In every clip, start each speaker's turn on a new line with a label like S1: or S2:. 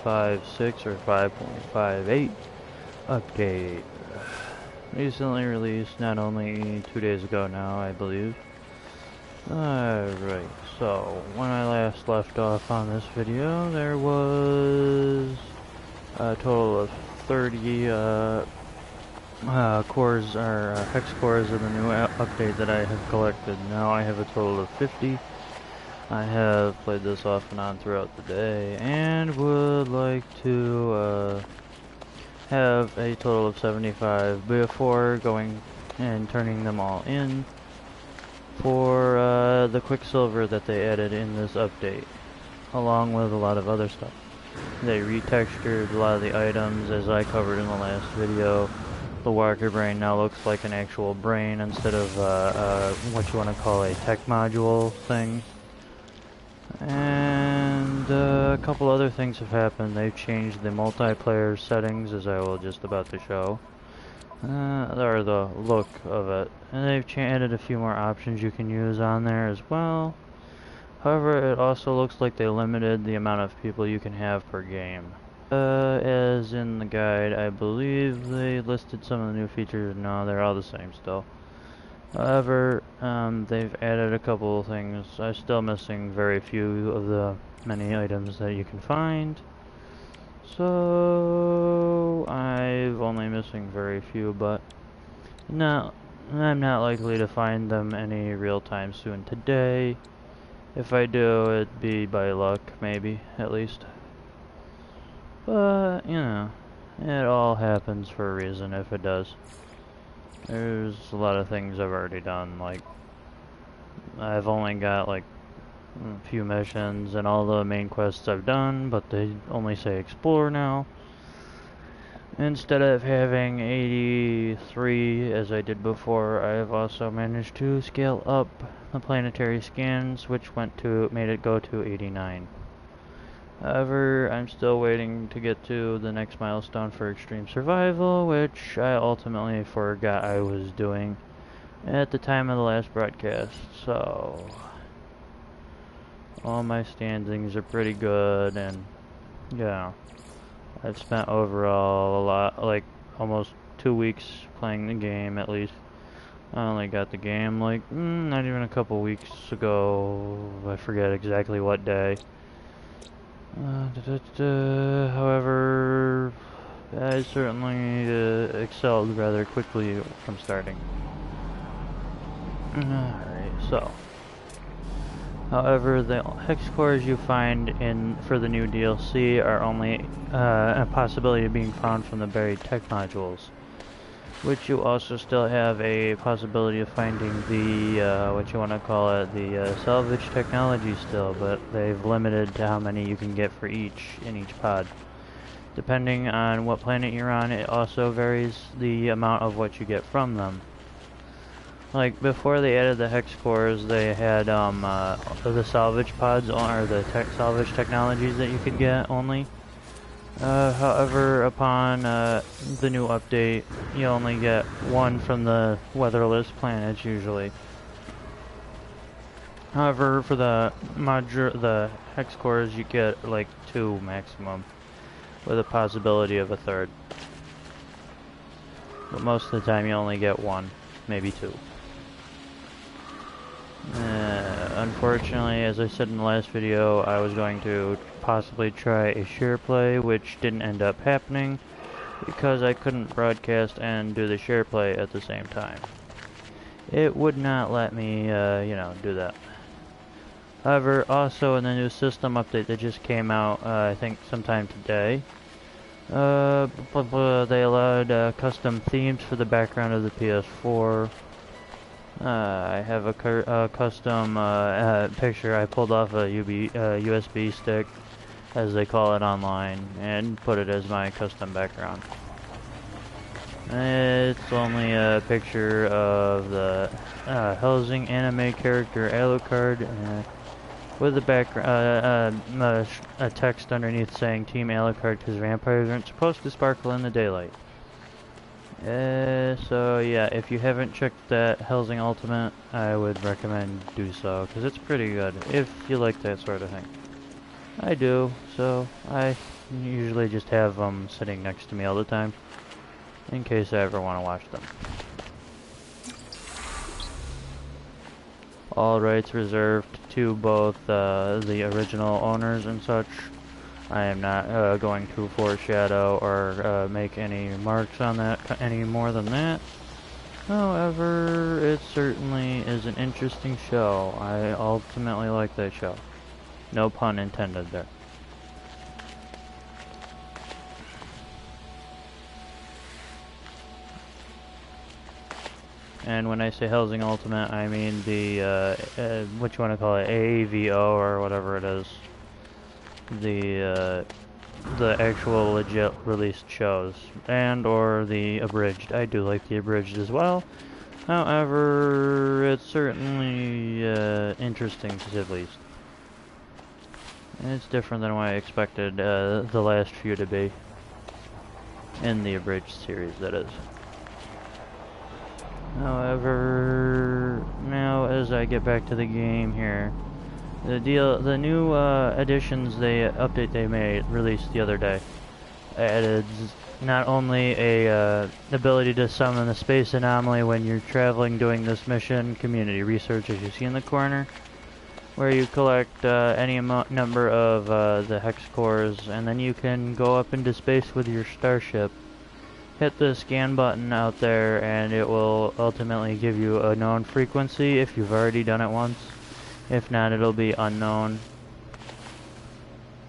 S1: 5.56 or 5.58 update. Recently released, not only 2 days ago now, I believe. Alright, so when I last left off on this video, there was a total of 30 cores, or hex cores of the new update that I have collected. Now I have a total of 50. I have played this off and on throughout the day, and would like to have a total of 75 before going and turning them all in for the Quicksilver that they added in this update, along with a lot of other stuff. They retextured a lot of the items, as I covered in the last video. The Walker Brain now looks like an actual brain instead of what you want to call a tech module thing. And a couple other things have happened. They've changed the multiplayer settings, as I will just about to show. Or the look of it. And they've added a few more options you can use on there as well. However, it also looks like they limited the amount of people you can have per game. As in the guide, I believe they listed some of the new features. No, they're all the same still. However, they've added a couple of things. I'm still missing very few of the many items that you can find. So, I'm only missing very few, but no, I'm not likely to find them any real time soon today. If I do, it'd be by luck, maybe, at least. But, you know, it all happens for a reason if it does. There's a lot of things I've already done, like, I've only got, like, a few missions and all the main quests I've done, but they only say explore now. Instead of having 83 as I did before, I've also managed to scale up the planetary scans, which made it go to 89. However, I'm still waiting to get to the next milestone for extreme survival, which I ultimately forgot I was doing at the time of the last broadcast. So all my standings are pretty good, and yeah, I've spent overall a lot, like almost 2 weeks playing the game at least. I only got the game like not even a couple weeks ago. I forget exactly what day. However, I certainly excelled rather quickly from starting. Alright, so. However, the hex cores you find for the new DLC are only a possibility of being found from the buried tech modules, which you also still have a possibility of finding the, what you want to call it, the salvage technology still, but they've limited to how many you can get for each in each pod. Depending on what planet you're on, it also varies the amount of what you get from them. Like, before they added the hex cores, they had the salvage pods, or the salvage technologies that you could get only. However, upon the new update, you only get one from the weatherless planets usually. However, for the hex cores, you get like 2 maximum, with a possibility of a third. But most of the time, you only get 1, maybe 2. Unfortunately, as I said in the last video, I was going to possibly try a share play, which didn't end up happening because I couldn't broadcast and do the share play at the same time. It would not let me, you know, do that. However, also in the new system update that just came out, I think sometime today, they allowed custom themes for the background of the PS4. I have a custom picture I pulled off a USB stick, as they call it online, and put it as my custom background. It's only a picture of the Helsing anime character Alucard, with the background a text underneath saying Team Alucard, because vampires aren't supposed to sparkle in the daylight. So yeah, if you haven't checked that Helsing Ultimate, I would recommend do so, because it's pretty good, if you like that sort of thing. I do, so I usually just have them sitting next to me all the time, in case I ever want to watch them. All rights reserved to both the original owners and such. I am not going to foreshadow or make any marks on that any more than that. However, it certainly is an interesting show. I ultimately like that show. No pun intended there. And when I say Helsing Ultimate, I mean the, what you want to call it, AAVO or whatever it is. The actual legit released shows, and or the abridged. I do like the abridged as well. However, it's certainly interesting to say the least. It's different than what I expected the last few to be. In the abridged series, that is. However, now as I get back to the game here, the new additions update they made released the other day added not only a ability to summon the space anomaly when you're traveling doing this mission, community research, as you see in the corner, where you collect any number of the hex cores, and then you can go up into space with your starship. Hit the scan button out there, and it will ultimately give you a known frequency if you've already done it once. If not, it'll be unknown.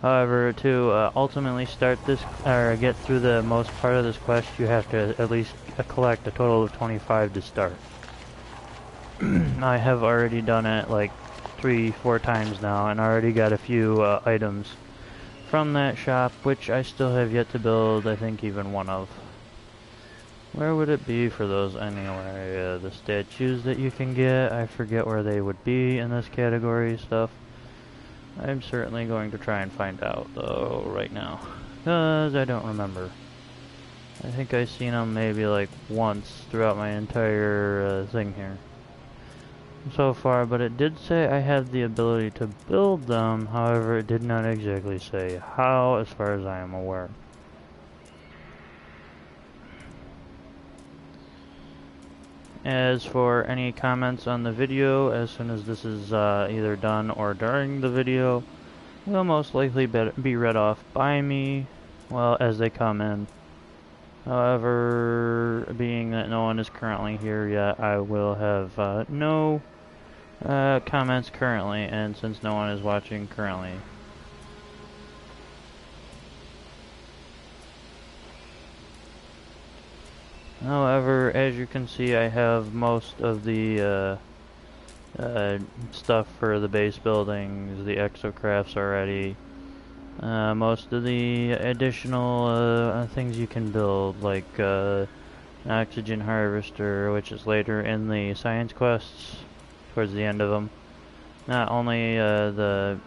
S1: However, to ultimately start this, or get through the most part of this quest, you have to at least collect a total of 25 to start. I have already done it like 3-4 times now, and already got a few items from that shop, which I still have yet to build, I think, even one of. Where would it be for those anyway? The statues that you can get, I forget where they would be in this category stuff. I'm certainly going to try and find out though right now, because I don't remember. I think I've seen them maybe like once throughout my entire thing here so far, but it did say I had the ability to build them. However, it did not exactly say how, as far as I am aware. As for any comments on the video, as soon as this is either done or during the video, will most likely be read off by me, well, as they come in. However, being that no one is currently here yet, I will have no comments currently, and since no one is watching currently. However, as you can see, I have most of the stuff for the base buildings, the exocrafts already. Most of the additional things you can build, like an oxygen harvester, which is later in the science quests, towards the end of them. Not only the,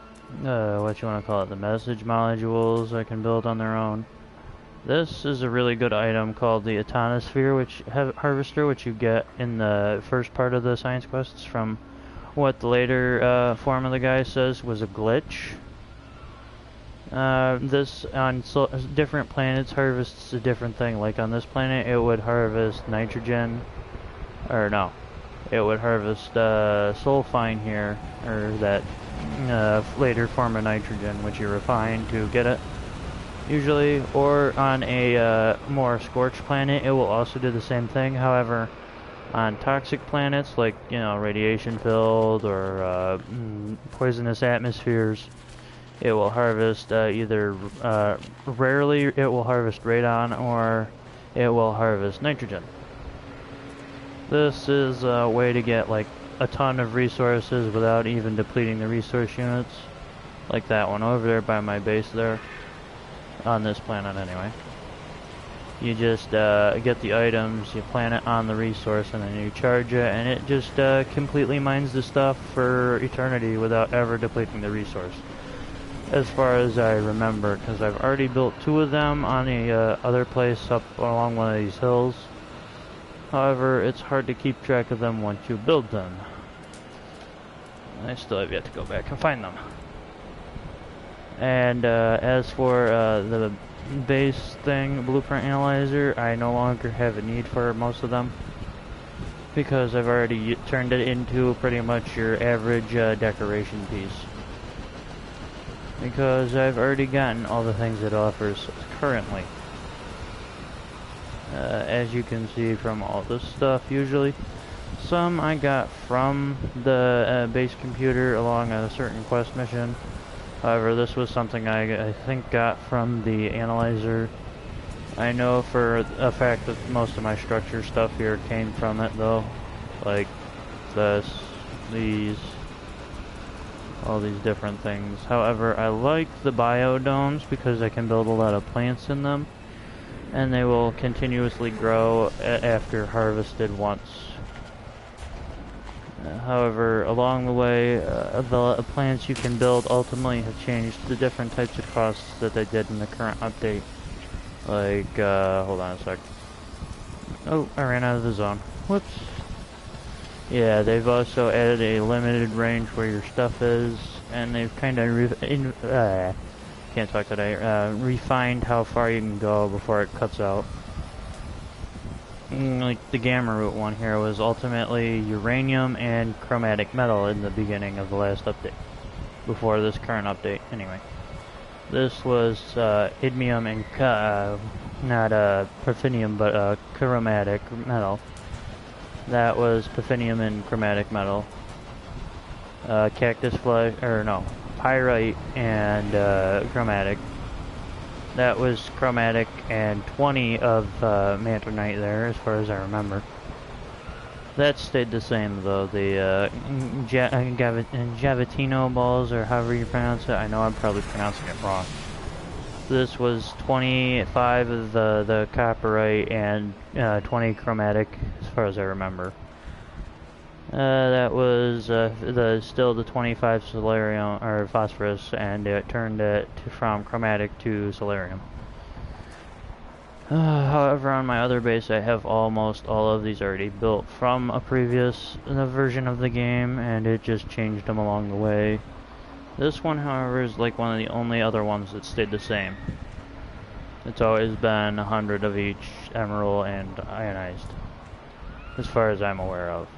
S1: what you want to call it, the message modules I can build on their own. This is a really good item called the Atonosphere harvester, which you get in the first part of the science quests from what the later form of the guy says was a glitch. This on different planets harvests a different thing. Like on this planet, it would harvest nitrogen, or no, it would harvest sulfine here, or that later form of nitrogen, which you refine to get it. Usually, or on a more scorched planet, it will also do the same thing. However, on toxic planets, like, you know, radiation-filled or poisonous atmospheres, it will harvest either, rarely it will harvest radon, or it will harvest nitrogen. This is a way to get, like, a ton of resources without even depleting the resource units. Like that one over there by my base there. On this planet anyway. You just get the items, you plant it on the resource, and then you charge it, and it just completely mines the stuff for eternity without ever depleting the resource. As far as I remember, because I've already built 2 of them on a other place up along one of these hills. However, it's hard to keep track of them once you build them. I still have yet to go back and find them. And as for the base thing, blueprint analyzer, I no longer have a need for most of them because I've already turned it into pretty much your average decoration piece. Because I've already gotten all the things it offers currently. As you can see from all this stuff, usually. Some I got from the base computer along a certain quest mission. However, this was something I think got from the analyzer. I know for a fact that most of my structure stuff here came from it though. Like this, these, all these different things. However, I like the biodomes because I can build a lot of plants in them. And they will continuously grow after harvested once. However, along the way, the plants you can build ultimately have changed the different types of costs that they did in the current update. Like, hold on a sec. Oh, I ran out of the zone. Whoops. Yeah, they've also added a limited range where your stuff is, and they've kind of can't talk today. Refined how far you can go before it cuts out. Like the gamma root one here was ultimately uranium and chromatic metal in the beginning of the last update. Before this current update, anyway. This was idmium and not perfinium, but chromatic metal. That was perfinium and chromatic metal. Cactus flesh, or no, pyrite and chromatic. That was chromatic and 20 of mantonite there, as far as I remember. That stayed the same though. The Javatino balls, or however you pronounce it. I know I'm probably pronouncing it wrong. This was 25 of the copperite and 20 chromatic, as far as I remember. That was still the 25 solarium or phosphorus, and it turned it from chromatic to solarium. However, on my other base, I have almost all of these already built from a previous version of the game, and it just changed them along the way. This one, however, is like one of the only other ones that stayed the same. It's always been 100 of each emerald and ionized, as far as I'm aware of.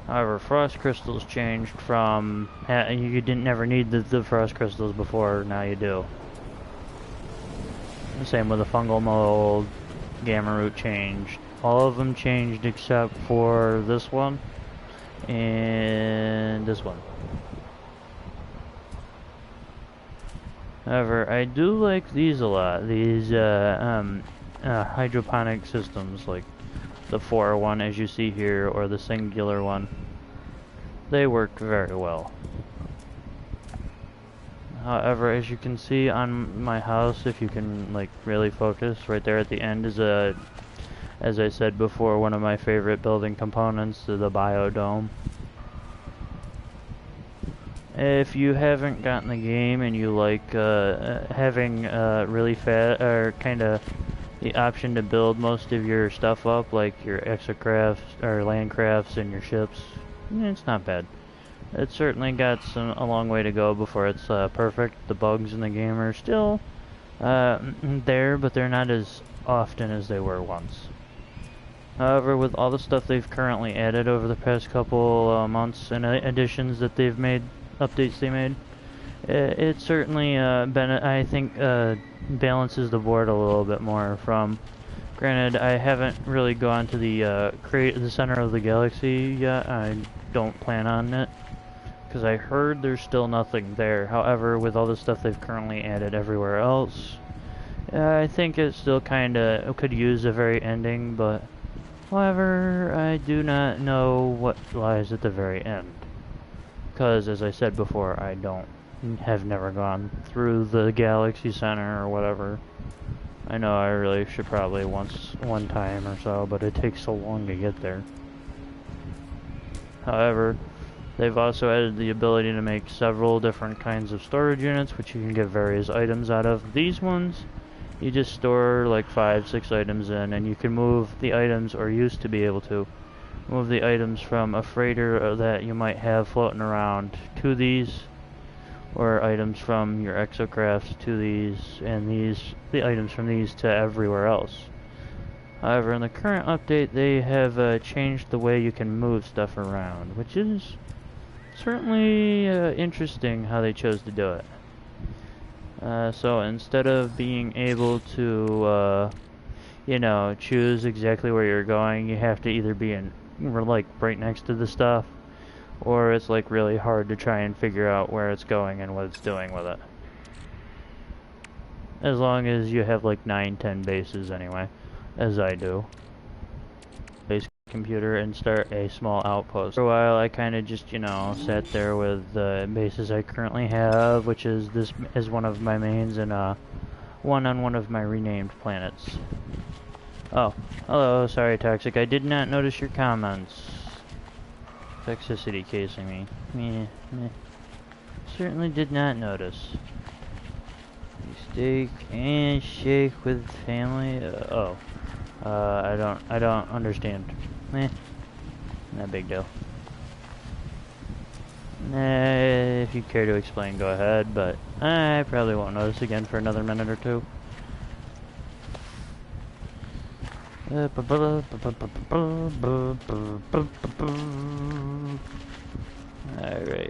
S1: However, frost crystals changed from... you never need the frost crystals before, now you do. Same with the fungal mold, gamma root changed. All of them changed except for this one and this one. However, I do like these a lot. These hydroponic systems, like the 4 one as you see here, or the singular one. They work very well. However, as you can see on my house, if you can like really focus, right there at the end is as I said before, one of my favorite building components, the biodome. If you haven't gotten the game and you like having really fast, or kind of the option to build most of your stuff up, like your exocrafts or landcrafts and your ships, it's not bad. It's certainly got a long way to go before it's perfect. The bugs in the game are still there, but they're not as often as they were once. However, with all the stuff they've currently added over the past couple months and additions that they've made, updates they made, it certainly I think balances the board a little bit more. From granted, I haven't really gone to the center of the galaxy yet. I don't plan on it because I heard there's still nothing there. However, with all the stuff they've currently added everywhere else, I think it still kind of could use a very ending, but however, I do not know what lies at the very end. Because, as I said before, I have never gone through the Galaxy Center or whatever. I know I really should probably one time or so, but it takes so long to get there. However, they've also added the ability to make several different kinds of storage units, which you can get various items out of. These ones, you just store like 5-6 items in, and you can move the items, or used to be able to move the items from a freighter that you might have floating around to these, or items from your exocrafts to these, and the items from these to everywhere else. However, in the current update, they have changed the way you can move stuff around, which is certainly interesting how they chose to do it. So instead of being able to, choose exactly where you're going, you have to either be like right next to the stuff, or it's like really hard to try and figure out where it's going and what it's doing with it. As long as you have like 9-10 bases anyway, as I do. Base computer and start a small outpost. For a while I kind of just, sat there with the bases I currently have, which is this is one of my mains and one on one of my renamed planets. Oh, hello, sorry Toxic, I did not notice your comments. Toxicity casing me. Meh. Certainly did not notice. Steak and shake with family. I don't understand. Not big deal. If you care to explain, go ahead, but I probably won't notice again for another minute or two. Alright,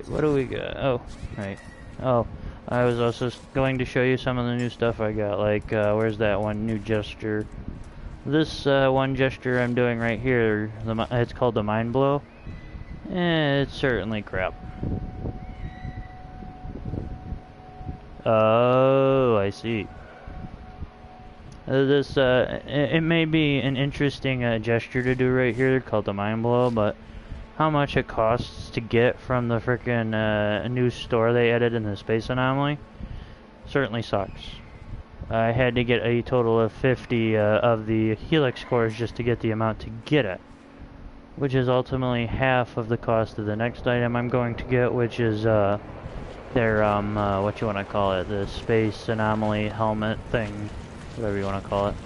S1: what do we got? Oh, right. Oh, I was also going to show you some of the new stuff I got, like, where's that one new gesture? This one gesture I'm doing right here, it's called the Mind Blow. It's certainly crap. Oh, I see. It may be an interesting gesture to do right here called the Mind Blow, but how much it costs to get from the frickin' new store they added in the Space Anomaly certainly sucks. I had to get a total of 50 of the Helix cores just to get the amount to get it, which is ultimately half of the cost of the next item I'm going to get, which is their what you want to call it, the Space Anomaly helmet thing, whatever you want to call it.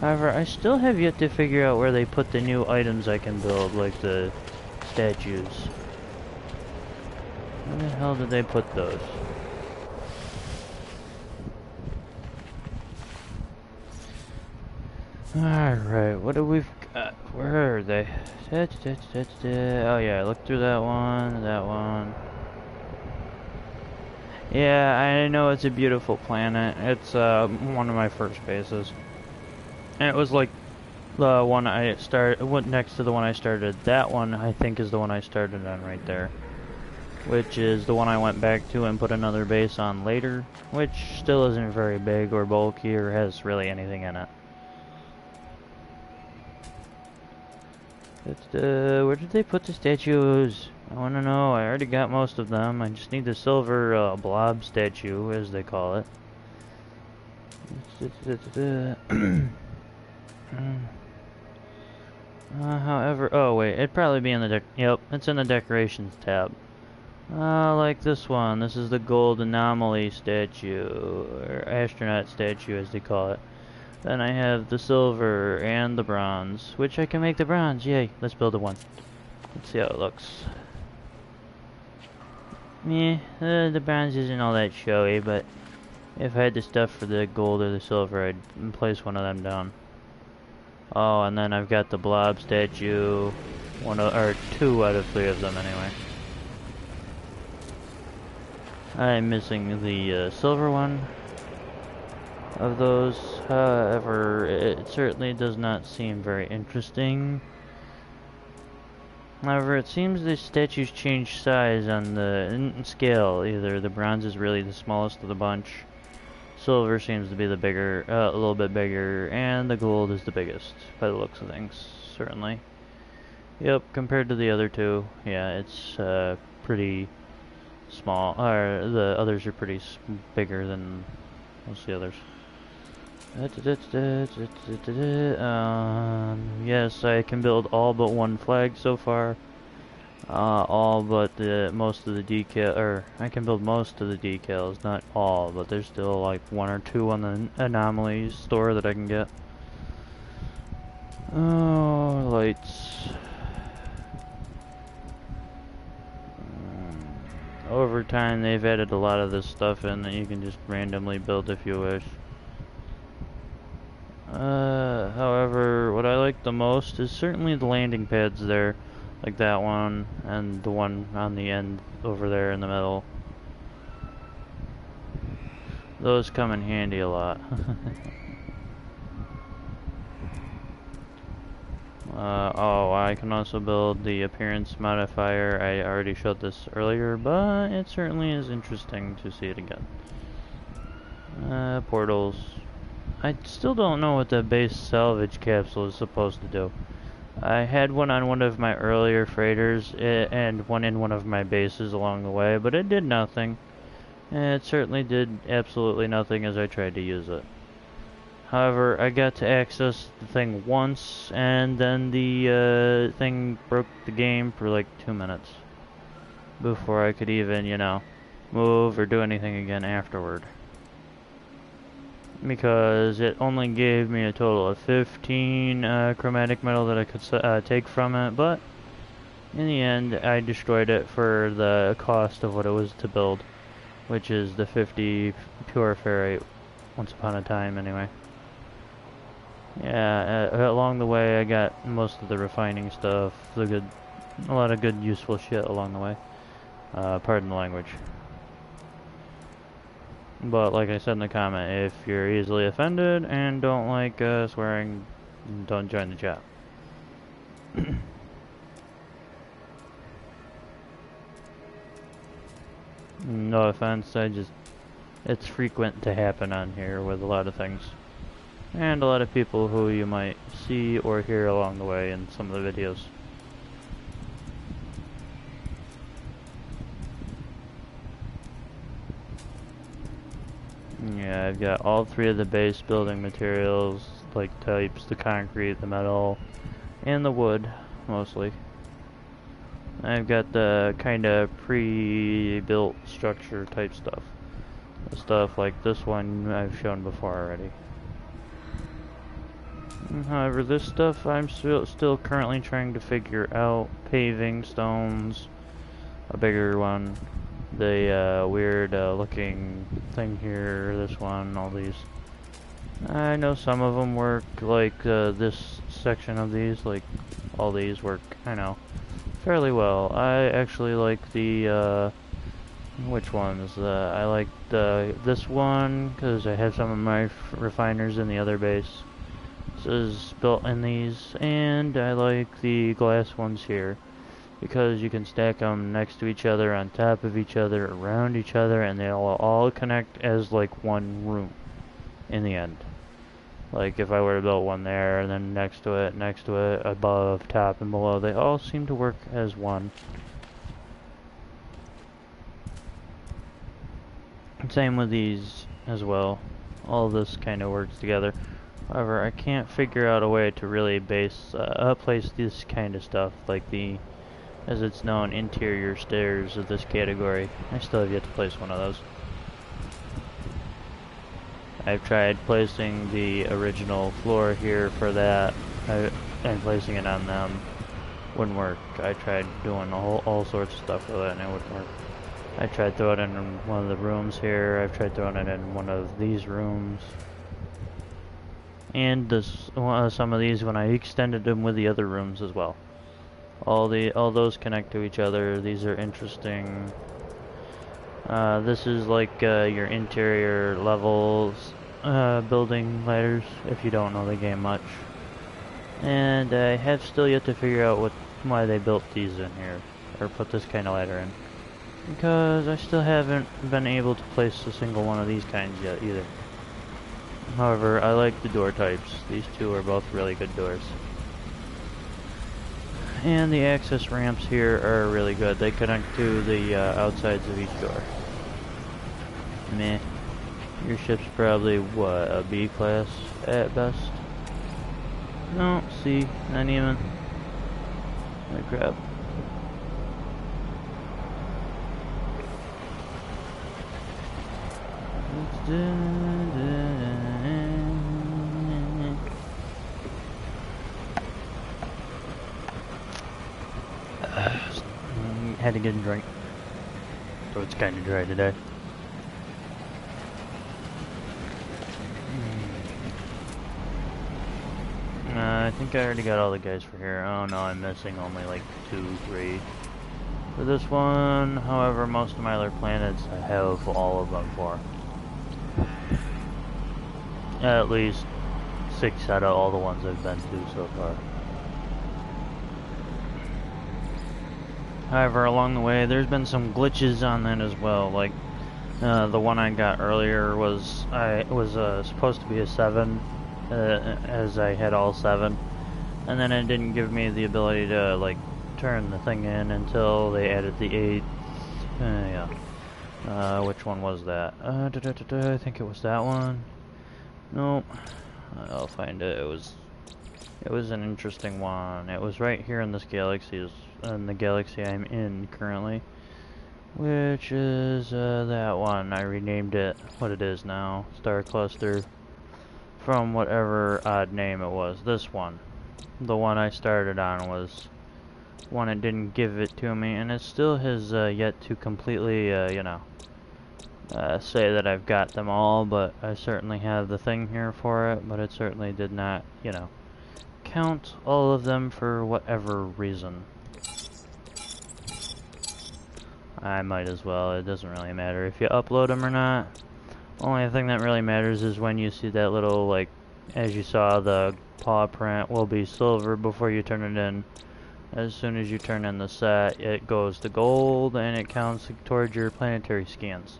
S1: However, I still have yet to figure out where they put the new items I can build, like the statues. Where the hell did they put those? Alright, what do we've got? Where are they? Oh yeah, I looked through that one. Yeah, I know it's a beautiful planet. It's one of my first bases. And it was like the one I started, next to the one I started. That one, I think, is the one I started on right there. Which is the one I went back to and put another base on later. Which still isn't very big or bulky or has really anything in it. Where did they put the statues? I want to know. I already got most of them. I just need the silver blob statue, as they call it. However, oh wait, it'd probably be in the yep, it's in the decorations tab. Like this one. This is the gold anomaly statue, or astronaut statue, as they call it. Then I have the silver and the bronze, which I can make the bronze. Yay! Let's build a one. Let's see how it looks. The bronze isn't all that showy, but if I had the stuff for the gold or the silver, I'd place one of them down. Oh, and then I've got the blob statue, or 2 out of 3 of them anyway. I'm missing the silver one of those. However, it certainly does not seem very interesting. However, it seems the statues change size on the scale. Either the bronze is really the smallest of the bunch, silver seems to be the bigger, a little bit bigger, and the gold is the biggest, by the looks of things, certainly. Yep, compared to the other two, yeah, it's pretty small, or the others are pretty bigger than most of the others. Yes, I can build all but one flag so far. All but most of the decal, or I can build most of the decals, not all, but there's still like 1 or 2 on the anomaly store that I can get. Oh, lights. Over time, they've added a lot of this stuff in that you can just randomly build if you wish. However, what I like the most is certainly the landing pads there, like that one and the one on the end over there in the middle. Those come in handy a lot. Oh, I can also build the appearance modifier. I already showed this earlier, but it certainly is interesting to see it again. Portals. I still don't know what the base salvage capsule is supposed to do. I had one on one of my earlier freighters and one in one of my bases along the way, but it did nothing. It certainly did absolutely nothing as I tried to use it. However, I got to access the thing once, and then the thing broke the game for like 2 minutes before I could even, you know, move or do anything again afterward. Because it only gave me a total of 15 chromatic metal that I could take from it, but in the end I destroyed it for the cost of what it was to build, which is the 50 pure ferrite once upon a time anyway. Yeah, along the way I got most of the refining stuff, a lot of good useful shit along the way. Pardon the language. But like I said in the comment, if you're easily offended and don't like swearing, don't join the chat. No offense, it's frequent to happen on here with a lot of things. And a lot of people who you might see or hear along the way in some of the videos. Yeah, I've got all three of the base building materials, like types, the concrete, the metal, and the wood, mostly. I've got the kind of pre-built structure type stuff. The stuff like this one I've shown before already. However, this stuff I'm still currently trying to figure out. Paving stones, a bigger one, the weird looking thing here, this one, all these. I know some of them work, like this section of these, like all these work, I know, fairly well. I actually like the, which ones? I like this one, because I have some of my refiners in the other base. This is built in these, and I like the glass ones here, because you can stack them next to each other, on top of each other, around each other, and they'll all connect as like one room in the end. Like if I were to build one there, and then next to it, above, top, and below, they all seem to work as one. Same with these as well. All this kind of works together. However, I can't figure out a way to really place this kind of stuff, like the, as it's known, interior stairs of this category. I still have yet to place one of those. I've tried placing the original floor here for that, and placing it on them. Wouldn't work. I tried doing all sorts of stuff with it, and it wouldn't work. I tried throwing it in one of the rooms here. I've tried throwing it in one of these rooms. And some of these when I extended them with the other rooms as well. All those connect to each other. These are interesting. This is like your interior levels building ladders, if you don't know the game much. And I have still yet to figure out why they built these in here, or put this kind of ladder in. Because I still haven't been able to place a single one of these kinds yet either. However, I like the door types. These two are both really good doors. And the access ramps here are really good. They connect to the outsides of each door. Meh. Your ship's probably, what, a B class at best? No, C, not even. Oh crap. Had to get a drink. So it's kind of dry today. I think I already got all the guys for here. Oh no, I'm missing only like 2, 3 for this one. However, most of my other planets I have all of them for. At least 6 out of all the ones I've been to so far. However, along the way, there's been some glitches on that as well. Like the one I got earlier was supposed to be a 7, as I had all 7, and then it didn't give me the ability to like turn the thing in until they added the 8. Yeah. Which one was that? I think it was that one. Nope. I'll find it. It was an interesting one. It was right here in this galaxy, in the galaxy I'm in currently, which is that one. I renamed it what it is now, Star Cluster, from whatever odd name it was. This one, the one I started on, was one it didn't give it to me, and it still has yet to completely, say that I've got them all, but I certainly have the thing here for it, but it certainly did not, count all of them for whatever reason. I might as well, it doesn't really matter if you upload them or not. Only thing that really matters is when you see that little, like, as you saw, the paw print will be silver before you turn it in. As soon as you turn in the set, it goes to gold, and it counts towards your planetary scans.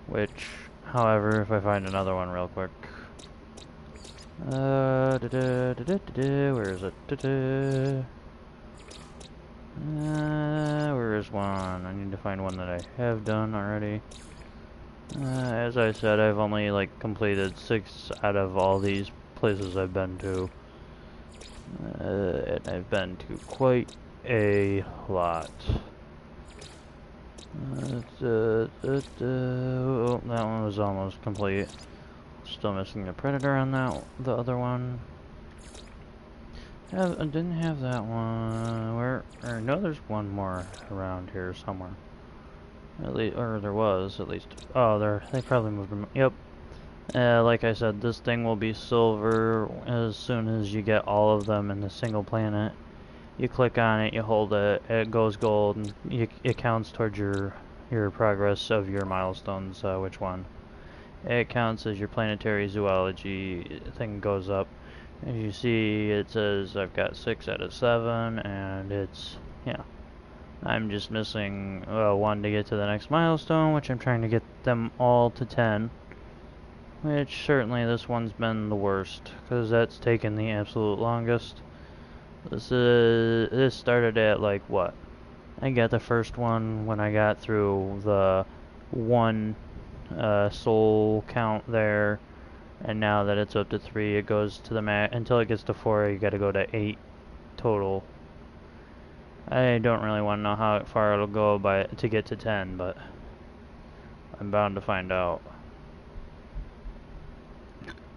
S1: Which, however, if I find another one real quick. Where is it? Where is one? I need to find one that I have done already. As I said, I've only like completed 6 out of all these places I've been to. And I've been to quite a lot. Oh, that one was almost complete. Still missing the Predator on the other one. I didn't have that one. No, there's one more around here somewhere. At least, or there was at least. Oh, they probably moved them. Yep. Like I said, this thing will be silver as soon as you get all of them in the single planet. You click on it, you hold it, it goes gold, and it counts towards your progress of your milestones. Which one? It counts as your planetary zoology thing goes up. As you see, it says I've got 6 out of 7, and it's, I'm just missing 1 to get to the next milestone, which I'm trying to get them all to 10. Which certainly this one's been the worst, because that's taken the absolute longest. This started at like what? I got the first one when I got through the 1 soul count there, and now that it's up to 3, it goes to the max until it gets to 4. You got to go to 8 total. I don't really want to know how far it'll go to get to 10, but I'm bound to find out.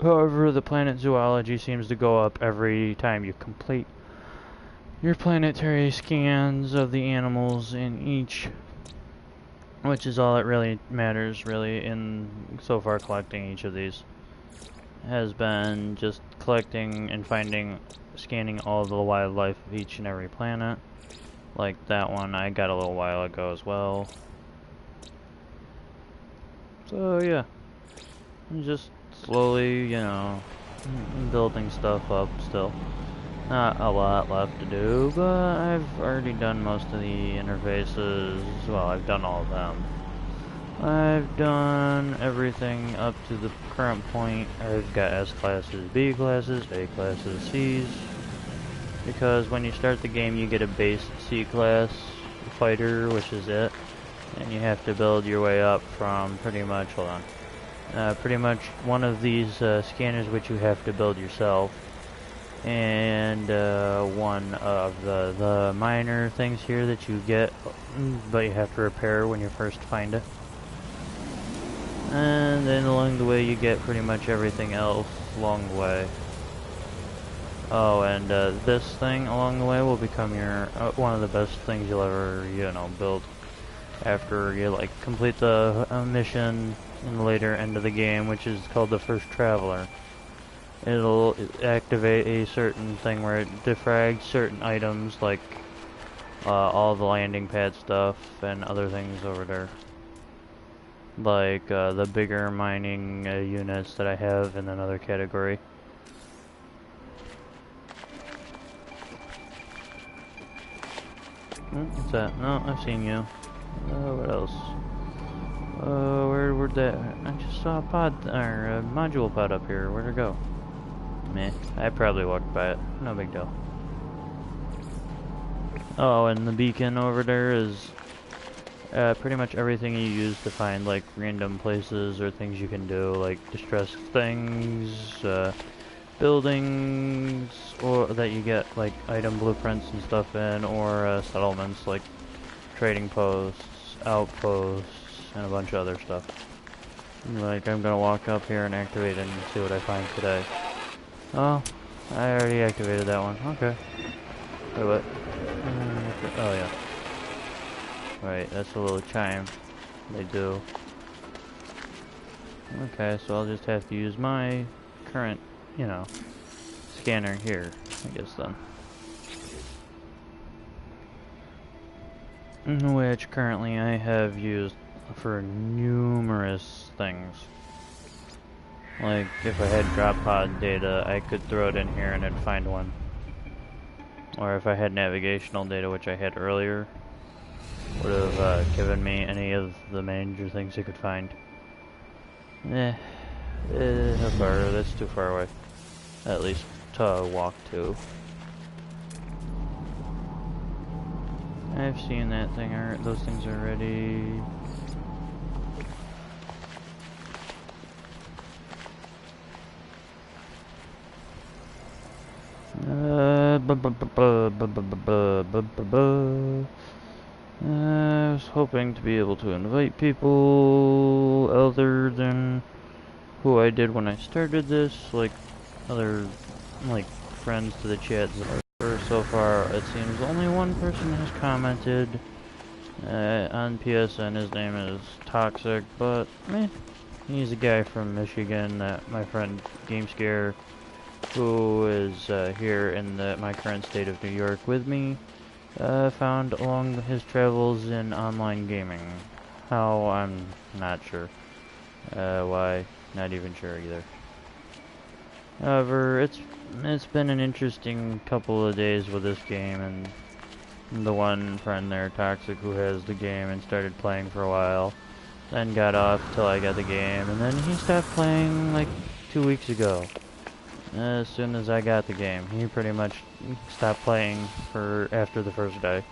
S1: However, the planet zoology seems to go up every time you complete your planetary scans of the animals in each, which is all that really matters, really, in so far collecting each of these. Has been just collecting and scanning all the wildlife of each and every planet. Like that one I got a little while ago as well. So yeah, I'm just slowly, building stuff up still. Not a lot left to do, but I've already done most of the interfaces. Well, I've done all of them. I've done everything up to the current point. I've got S classes, B classes, A classes, C's. Because when you start the game, you get a base C class fighter, which is it. And you have to build your way up from pretty much, pretty much one of these scanners which you have to build yourself. And one of the minor things here that you get, but you have to repair when you first find it. And then along the way you get pretty much everything else along the way. Oh, and this thing along the way will become your one of the best things you'll ever, build. after you like complete the mission in the later end of the game, which is called the First Traveler. It'll activate a certain thing where it defrags certain items like all the landing pad stuff and other things over there. Like the bigger mining units that I have in another category. What's that? No, I've seen you. What else? Where'd that? I just saw a pod, or a module pod up here. Where'd it go? Meh. I probably walked by it. No big deal. Oh, and the beacon over there is pretty much everything you use to find like random places or things you can do, like distress things, buildings, or that you get like item blueprints and stuff in, or settlements like trading posts, outposts, and a bunch of other stuff. Like I'm gonna walk up here and activate it and see what I find today. Oh, I already activated that one. Okay. Wait, what? Oh yeah. Right, that's a little chime they do. Okay, so I'll just have to use my current, you know, scanner here, I guess then. Which currently I have used for numerous things. Like, if I had drop pod data, I could throw it in here and it'd find one. Or if I had navigational data, which I had earlier, would have given me any of the major things you could find. How far? That's too far away. At least to walk to. I've seen that thing, those things already. I was hoping to be able to invite people other than who I did when I started this, like other like friends to the chat. So far, it seems only one person has commented on PSN. His name is Toxic, but he's a guy from Michigan that my friend GameScare, who is here in my current state of New York with me, found along his travels in online gaming. How, I'm not sure. Why, not even sure either. However, it's been an interesting couple of days with this game, and the one friend there, Toxic, who has the game and started playing for a while, then got off till I got the game, and then he stopped playing like 2 weeks ago. As soon as I got the game, he pretty much stopped playing for after the first day.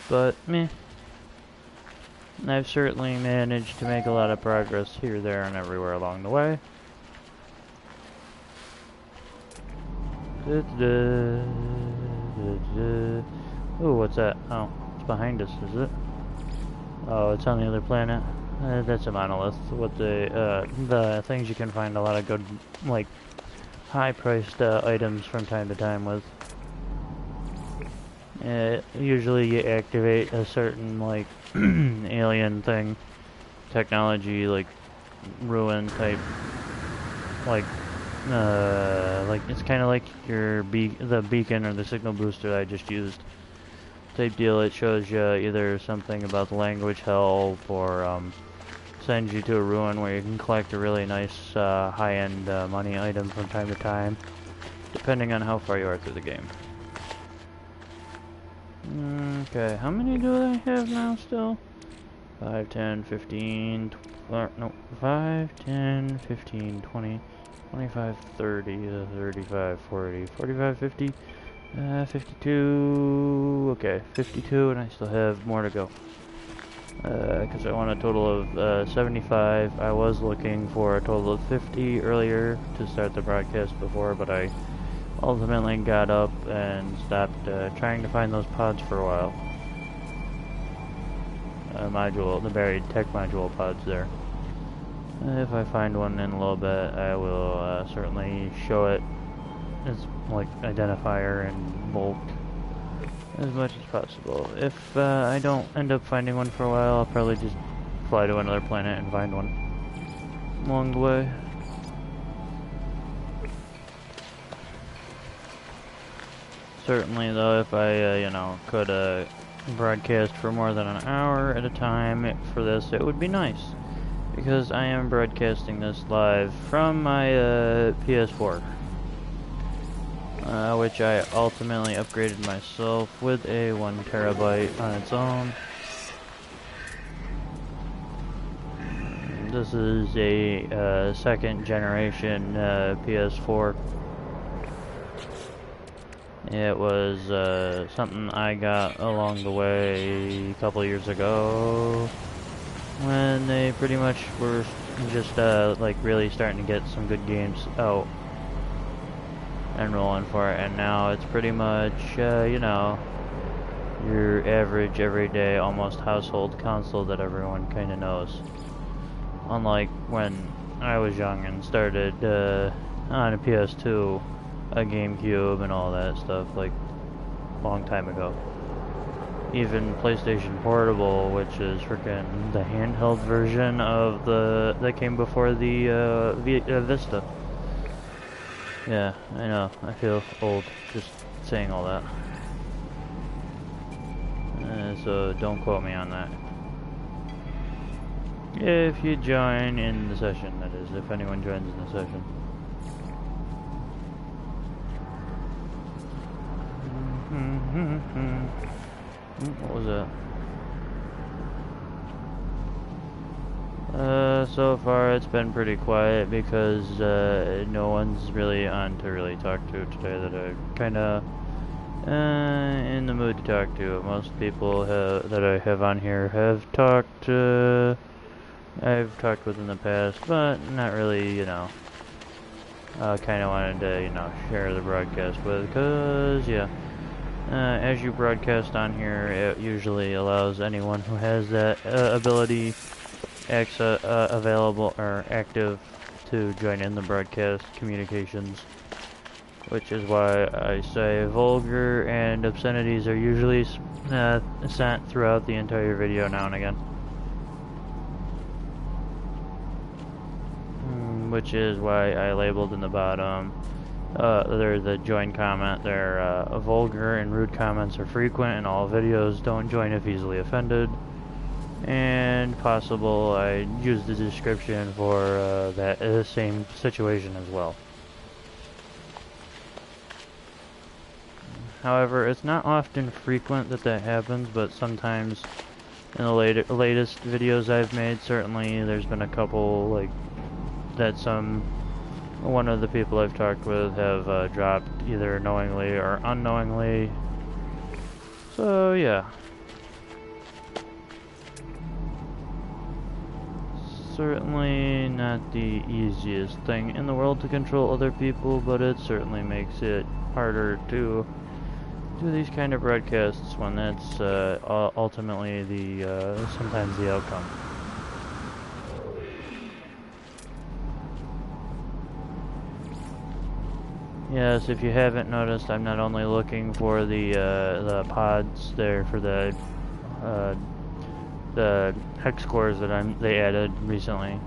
S1: But I've certainly managed to make a lot of progress here, there, and everywhere along the way. Oh, what's that? Oh, it's behind us, is it? Oh, it's on the other planet. That's a monolith with the things you can find a lot of good, like, high-priced items from time to time with. Usually you activate a certain, like, alien thing, technology, like, ruin type, like it's kind of like your the beacon or the signal booster that I just used type deal. It shows you either something about the language help or sends you to a ruin where you can collect a really nice high-end money item from time to time, depending on how far you are through the game. Okay, how many do I have now still? 5, 10, 15, no, 5, 10, 15, 20, 25, 30, 35, 40, 45, 50, 52, okay, 52, and I still have more to go. Because I want a total of 75. I was looking for a total of 50 earlier to start the broadcast before, but I ultimately got up and stopped trying to find those pods for a while. The buried tech module pods there. If I find one in a little bit, I will certainly show it as like identifier and bulk as much as possible. If I don't end up finding one for a while, I'll probably just fly to another planet and find one along the way. Certainly, though, if I, could broadcast for more than an hour at a time for this, it would be nice. Because I am broadcasting this live from my PS4. Which I ultimately upgraded myself with a 1 terabyte on its own. This is a second generation PS4. It was something I got along the way a couple years ago when they pretty much were just like really starting to get some good games out and rolling for it, and now it's pretty much your average everyday almost household console that everyone kind of knows. Unlike when I was young and started on a PS2, a GameCube and all that stuff, like a long time ago. Even PlayStation Portable, which is freaking the handheld version of that came before the Vista. Yeah, I know. I feel old just saying all that. So don't quote me on that. If you join in the session, that is, if anyone joins in the session. What was that? So far it's been pretty quiet because no one's really on to really talk to today that I kinda in the mood to talk to. Most people that I have on here have talked, I've talked with in the past, but not really, kinda wanted to, share the broadcast with, cause, yeah. As you broadcast on here, it usually allows anyone who has that ability available or active to join in the broadcast communications, which is why I say vulgar and obscenities are usually sent throughout the entire video now and again. Which is why I labeled in the bottom there's a join comment there. Vulgar and rude comments are frequent in all videos. Don't join if easily offended. And possible, I use the description for that same situation as well. However, it's not often frequent that happens, but sometimes in the latest videos I've made, certainly there's been a couple like that one of the people I've talked with have dropped either knowingly or unknowingly. So yeah. Certainly not the easiest thing in the world to control other people, but it certainly makes it harder to do these kind of broadcasts when that's ultimately sometimes the outcome. Yes, if you haven't noticed, I'm not only looking for the pods there for the hex cores that they added recently.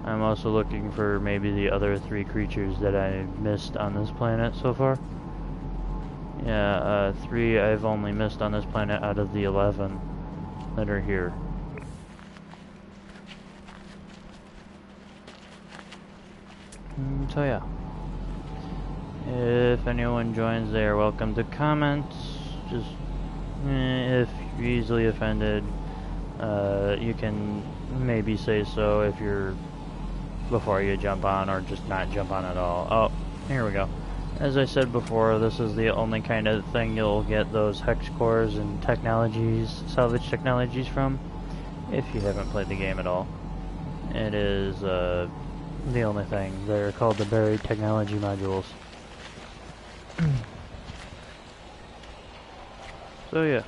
S1: I'm also looking for maybe the other 3 creatures that I missed on this planet so far. Yeah, 3 I've only missed on this planet out of the 11 that are here. So yeah. If anyone joins, they are welcome to comment. Just if you're easily offended, you can maybe say so if you're before you jump on, or just not jump on at all. Oh, here we go. As I said before, this is the only kind of thing you'll get those hex cores and salvage technologies from, if you haven't played the game at all. It is the only thing. They're called the buried technology modules. So yeah.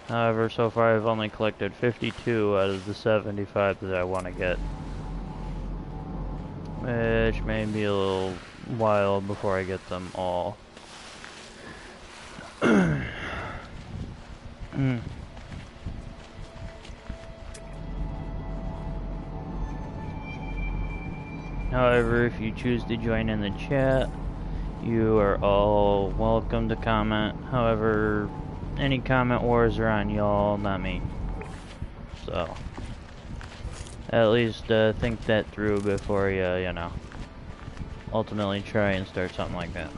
S1: However, so far I've only collected 52 out of the 75 that I want to get. Which may be a little while before I get them all. However, if you choose to join in the chat, you are all welcome to comment. However, any comment wars are on y'all, not me. So, at least think that through before you know, ultimately try and start something like that.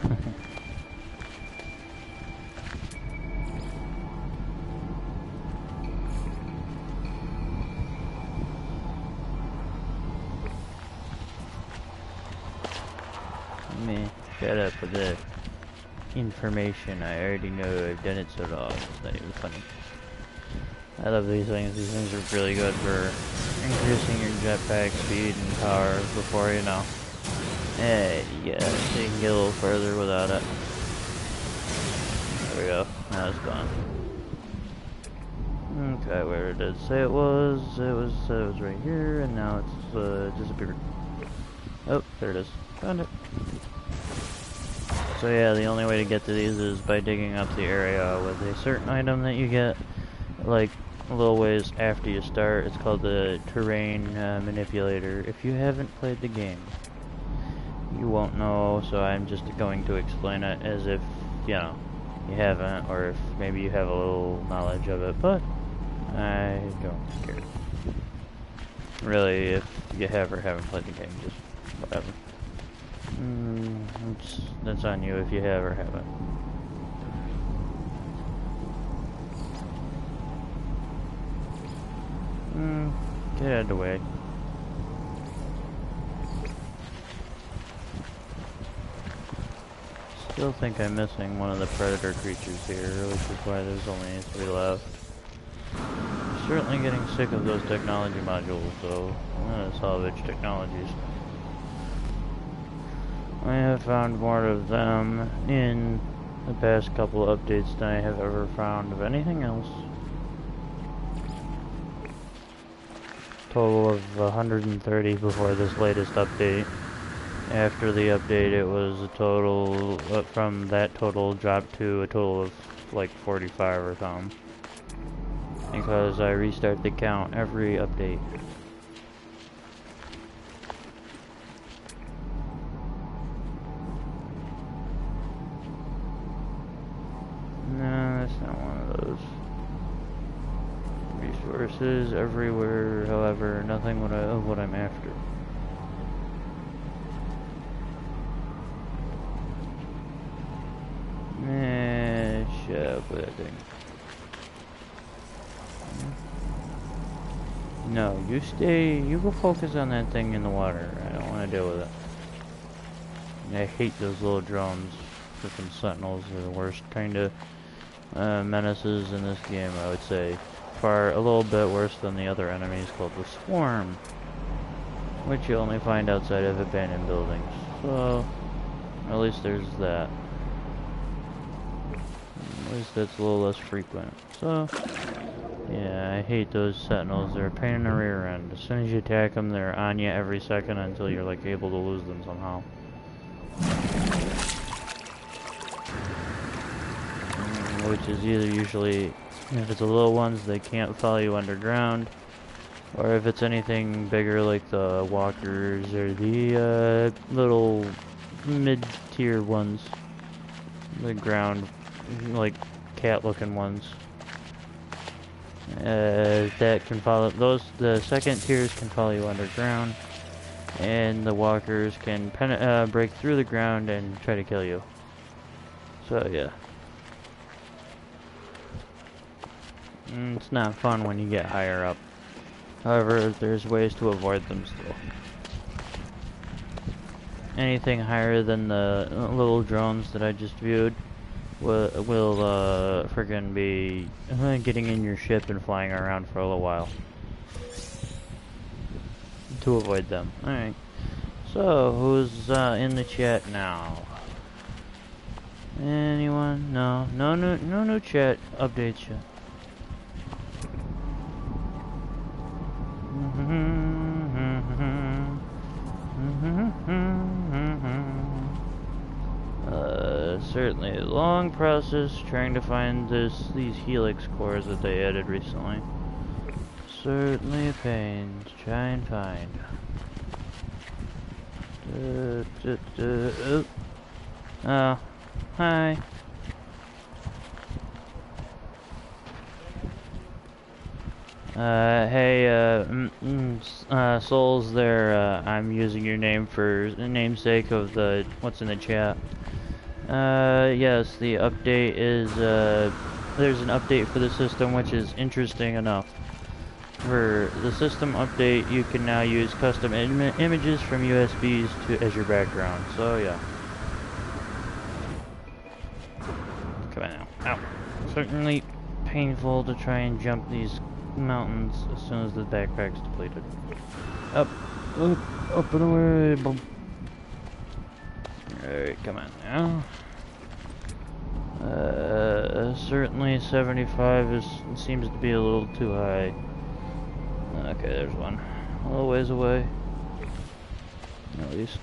S1: Me, shut up with the information. I already know. I've done it so long. It's not even funny. I love these things. These things are really good for increasing your jetpack speed and power before you know. Yeah, so you can get a little further without it. There we go. Now it's gone. Okay, where did it say it was? It was right here, and now it's disappeared. Oh, there it is. Found it. So yeah, the only way to get to these is by digging up the area with a certain item that you get, like a little ways after you start. It's called the terrain manipulator. If you haven't played the game, you won't know, so I'm just going to explain it as if, you know, you haven't, or if maybe you have a little knowledge of it, but I don't care. Really, if you have or haven't played the game, just whatever. That's on you if you have or haven't. Get out of the way. Still think I'm missing one of the predator creatures here, which is why there's only 3 left. I'm certainly getting sick of those technology modules, so I'm gonna salvage technologies. I have found more of them in the past couple of updates than I have ever found of anything else. Total of 130 before this latest update. After the update, it was a total, from that total dropped to a total of like 45 or something. Because I restart the count every update. No, that's not one of those. Resources everywhere, however, nothing of what I'm after. Shut up with that thing. No, you go focus on that thing in the water. I don't want to deal with it. I hate those little drones. Freaking sentinels are the worst kind of menaces in this game, I would say. Far a little bit worse than the other enemies called the Swarm, which you only find outside of abandoned buildings. So, at least there's that. At least that's a little less frequent. So, yeah, I hate those sentinels. They're a pain in the rear end. As soon as you attack them, they're on you every second until you're like able to lose them somehow. Which is either usually, if it's the little ones, they can't follow you underground, or if it's anything bigger like the walkers or the little mid-tier ones, the ground, like cat-looking ones. That can follow those. The second tiers can follow you underground, and the walkers can break through the ground and try to kill you. So yeah. It's not fun when you get higher up. However, there's ways to avoid them still. Anything higher than the little drones that I just viewed will friggin' be getting in your ship and flying around for a little while. To avoid them. Alright. So, who's in the chat now? Anyone? No. No new chat updates yet. certainly a long process trying to find these helix cores that they added recently. Certainly a pain to try and find. Oh, hi. Hey, Souls there, I'm using your name for namesake of what's in the chat. Yes, the update is, there's an update for the system which is interesting enough. For the system update, you can now use custom images from USBs as your background, so yeah. Come on now. Ow. Certainly painful to try and jump these mountains as soon as the backpack's depleted. Up, up and away. Boom. Alright, come on now. Certainly 75 seems to be a little too high. Okay, there's one. A little ways away. At least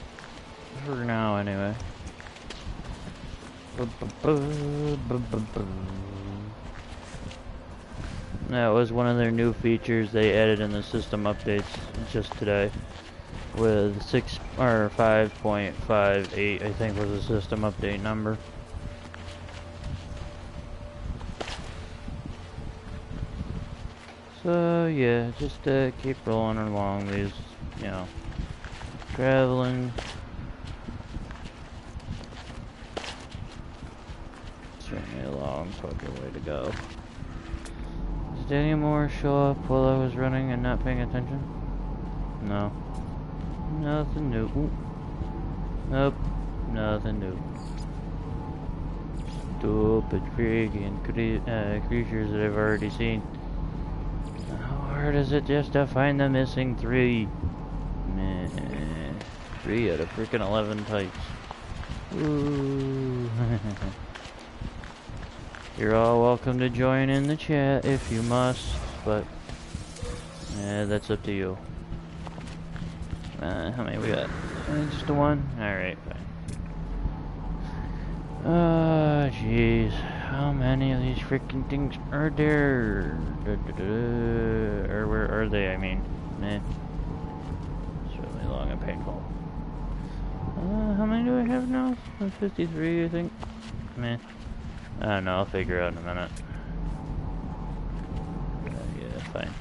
S1: for now, anyway. That was one of their new features they added in the system updates just today. With 5.58, I think was the system update number. So yeah, just keep rolling along these, you know, traveling. Certainly a long fucking way to go. Did any more show up while I was running and not paying attention? No. Nothing new. Ooh. Nope. Nothing new. Stupid freaking creatures that I've already seen. How hard is it just to find the missing 3? Meh. 3 out of freaking 11 types. Ooh. You're all welcome to join in the chat if you must, but that's up to you. How many we got? Just the one? Alright, fine. Oh, jeez. How many of these freaking things are there? Or where are they, I mean? Meh. It's really long and painful. How many do I have now? 53, I think. Meh. I don't know, I'll figure out in a minute. Yeah, fine.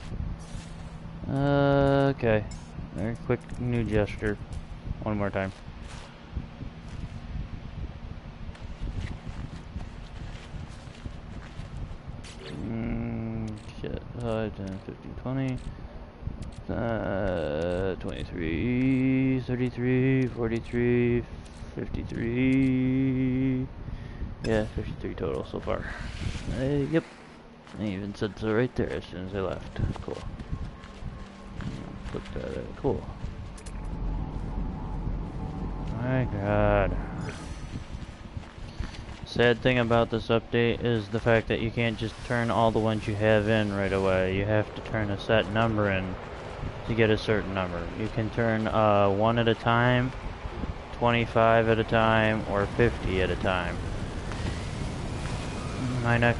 S1: Okay. Very quick new gesture. One more time. Shit. 5, 10, 15, 20. 23, 33, 43, 53. Yeah, 53 total so far. Yep. I even said so right there as soon as I left. Cool. Put that in. Cool. My god. Sad thing about this update is the fact that you can't just turn all the ones you have in right away. You have to turn a set number in to get a certain number. You can turn 1 at a time, 25 at a time, or 50 at a time. My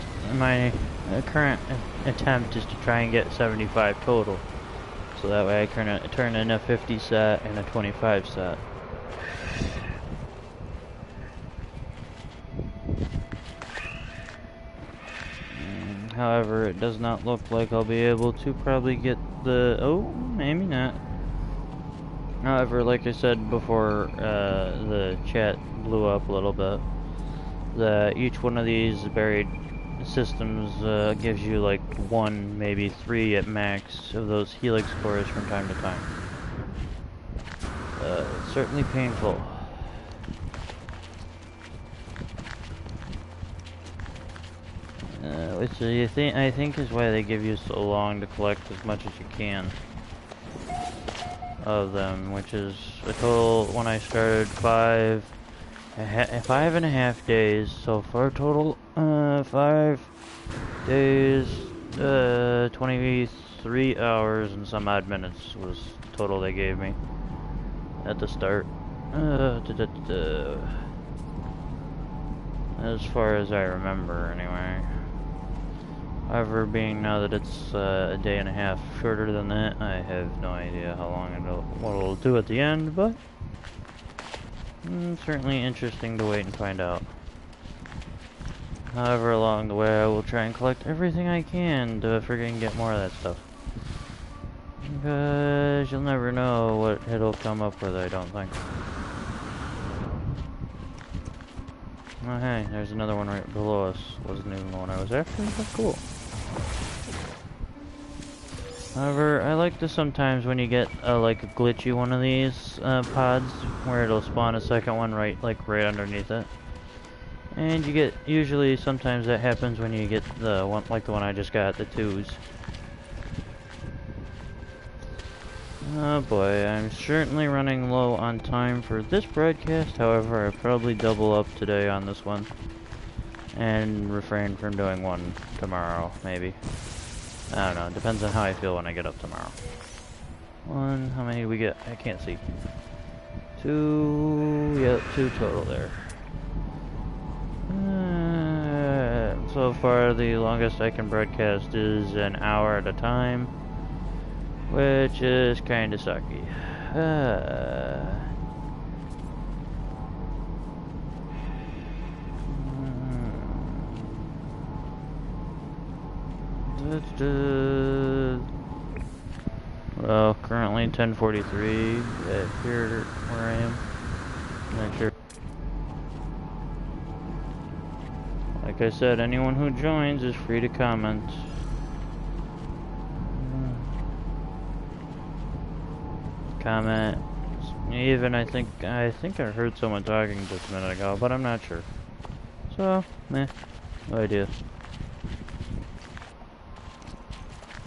S1: current attempt is to try and get 75 total. So that way I turn in a 50 set and a 25 set. However, it does not look like I'll be able to probably get the... Oh, maybe not. However, like I said before, the chat blew up a little bit. Each one of these buried systems gives you like 1, maybe 3 at max of those helix cores from time to time. It's certainly painful. Which I think is why they give you so long to collect as much as you can of them, which is a total, when I started, 5.5 days, so for a total 5 days, 23 hours and some odd minutes was the total they gave me at the start. as far as I remember, anyway. However, being now that it's a day and a half shorter than that, I have no idea how long what it'll do at the end, but certainly interesting to wait and find out. However, along the way, I will try and collect everything I can to friggin' get more of that stuff. Because you'll never know what it'll come up with, I don't think. Oh hey, there's another one right below us. Wasn't even the one I was after, but cool. However, I like to sometimes when you get like a glitchy one of these pods, where it'll spawn a second one right underneath it. And you get, usually sometimes that happens when you get the one, like the one I just got, the 2s. Oh boy, I'm certainly running low on time for this broadcast. However, I'll probably double up today on this one. And refrain from doing one tomorrow, maybe. I don't know, it depends on how I feel when I get up tomorrow. One, how many do we get? I can't see. 2, yep, 2 total there. So far, the longest I can broadcast is an hour at a time. Which is kinda sucky. Well, currently 10:43 here where I am. Not sure. Like I said, anyone who joins is free to comment. Comment. Even I think I heard someone talking just a minute ago, but I'm not sure. So, meh, no idea.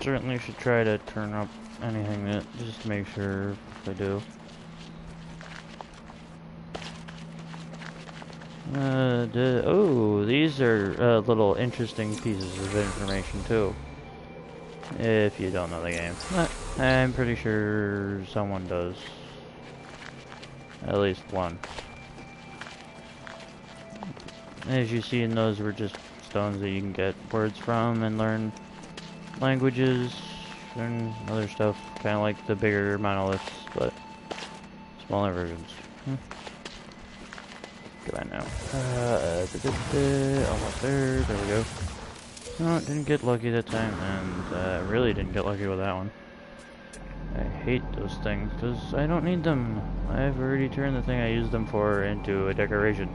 S1: Certainly should try to turn up anything that just to make sure if I do. Oh, these are little interesting pieces of information too. If you don't know the game. I'm pretty sure someone does. At least one. As you see in those were just stones that you can get words from and learn languages and other stuff. Kind of like the bigger monoliths, but smaller versions. Come on now. Almost there. There we go. No, didn't get lucky that time, and really didn't get lucky with that one. I hate those things, because I don't need them. I've already turned the thing I used them for into a decoration,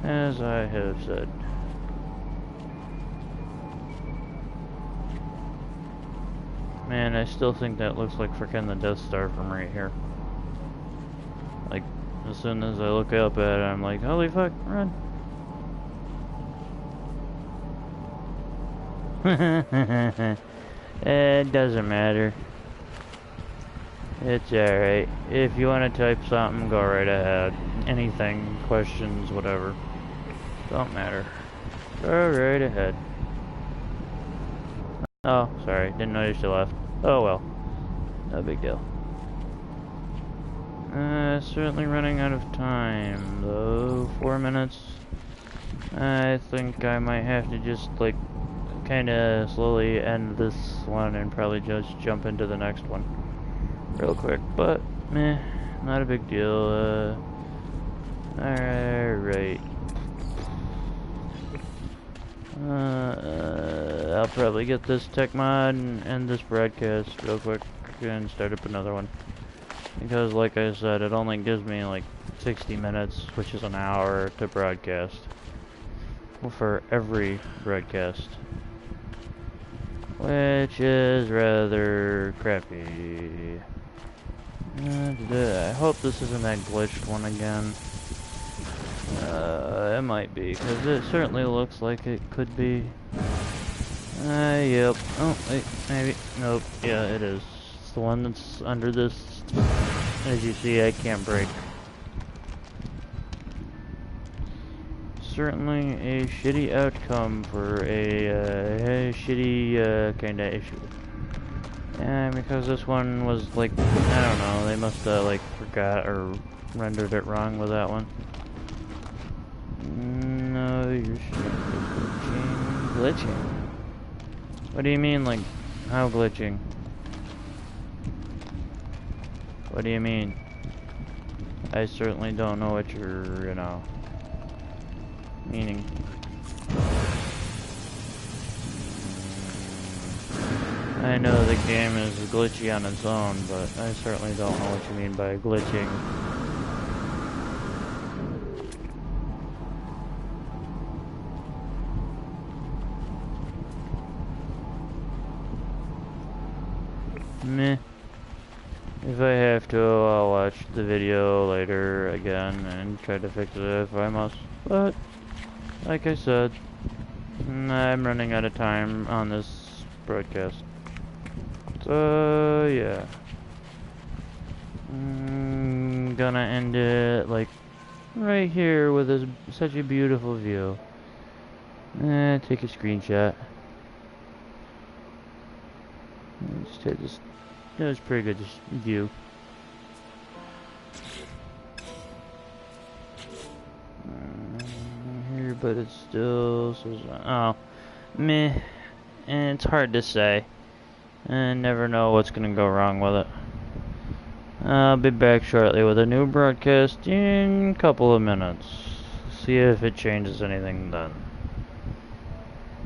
S1: as I have said. Man, I still think that looks like frickin' the Death Star from right here. Like, as soon as I look up at it, I'm like, holy fuck, run. It doesn't matter. It's alright. If you want to type something, go right ahead. Anything, questions, whatever. Don't matter. Go right ahead. Oh, sorry. Didn't notice you left. Oh well. No big deal. Certainly running out of time, though. 4 minutes. I think I might have to just, like, kinda slowly end this one and probably just jump into the next one real quick, but meh, not a big deal. Alright. I'll probably get this tech mod and end this broadcast real quick and start up another one, because like I said, it only gives me like 60 minutes, which is an hour to broadcast for every broadcast, which is rather crappy. I hope this isn't that glitched one again. It might be, because it certainly looks like it could be. Yep. Oh, wait, maybe. Nope. Yeah, it is. It's the one that's under this. As you see, I can't break. Certainly a shitty outcome for a shitty kind of issue. And because this one was like, I don't know, they must have like forgot or rendered it wrong with that one. No your stream is glitching. What do you mean, like, how glitching? What do you mean? I certainly don't know what you're, meaning. I know the game is glitchy on its own, but I certainly don't know what you mean by glitching. Meh. If I have to, I'll watch the video later again and try to fix it if I must. But, like I said, I'm running out of time on this broadcast. So, yeah. I'm gonna end it, like, right here with such a beautiful view. Take a screenshot. Just take this. It was pretty good view. Here, but it still says, oh, meh. And it's hard to say. I never know what's gonna go wrong with it. I'll be back shortly with a new broadcast in a couple of minutes. See if it changes anything then.